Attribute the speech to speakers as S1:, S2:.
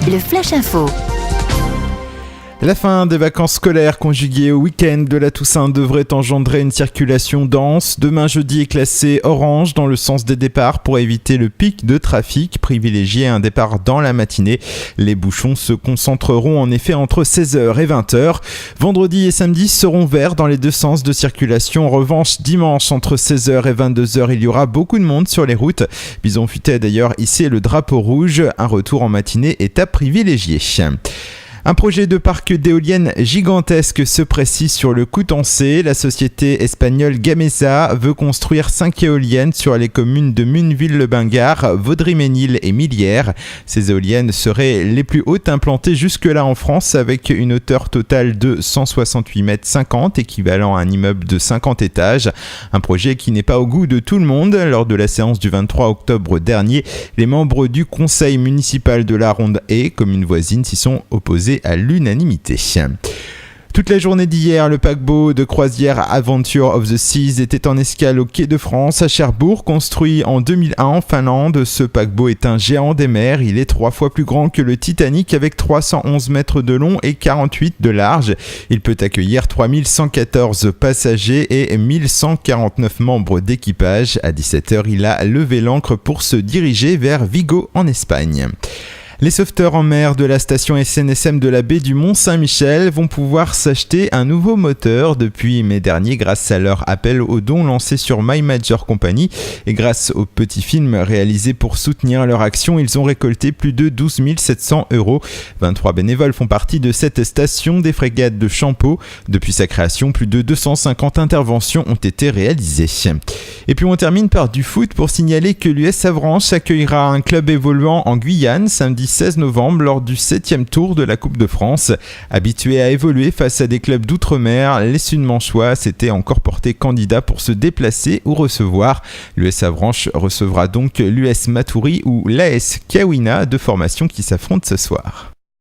S1: le Flash Info.
S2: La fin des vacances scolaires conjuguée au week-end de la Toussaint devrait engendrer une circulation dense. Demain jeudi est classé orange dans le sens des départs pour éviter le pic de trafic. Privilégier un départ dans la matinée. Les bouchons se concentreront en effet entre 16h et 20h. Vendredi et samedi seront verts dans les deux sens de circulation. En revanche, dimanche entre 16h et 22h, il y aura beaucoup de monde sur les routes. Bison Futé a d'ailleurs hissé le drapeau rouge. Un retour en matinée est à privilégier. Un projet de parc d'éoliennes gigantesque se précise sur le Coutançais. La société espagnole Gamesa veut construire 5 éoliennes sur les communes de Munneville-le-Bingard, Vaudry-Ménil et Millières. Ces éoliennes seraient les plus hautes implantées jusque-là en France avec une hauteur totale de 168,50 mètres, équivalent à un immeuble de 50 étages. Un projet qui n'est pas au goût de tout le monde. Lors de la séance du 23 octobre dernier, les membres du conseil municipal de la Ronde-Haye, commune voisine, s'y sont opposés à l'unanimité. Toute la journée d'hier, le paquebot de croisière Adventure of the Seas était en escale au quai de France à Cherbourg. Construit en 2001 en Finlande, ce paquebot est un géant des mers. Il est 3 fois plus grand que le Titanic avec 311 mètres de long et 48 de large. Il peut accueillir 3114 passagers et 1149 membres d'équipage. À 17h, il a levé l'ancre pour se diriger vers Vigo en Espagne. Les sauveteurs en mer de la station SNSM de la baie du Mont-Saint-Michel vont pouvoir s'acheter un nouveau moteur depuis mai dernier grâce à leur appel aux dons lancé sur My Major Company et grâce au petit film réalisé pour soutenir leur action, ils ont récolté plus de 12 700 €. 23 bénévoles font partie de cette station des frégates de Champeau. Depuis sa création, plus de 250 interventions ont été réalisées. Et puis on termine par du foot pour signaler que l'US Avranches accueillera un club évoluant en Guyane samedi 16 novembre lors du 7e tour de la Coupe de France. Habitués à évoluer face à des clubs d'outre-mer, les Sud-Manchois s'étaient encore portés candidats pour se déplacer ou recevoir. L'US Avranches recevra donc l'US Matoury ou l'AS Kawina, deux formations qui s'affrontent ce soir.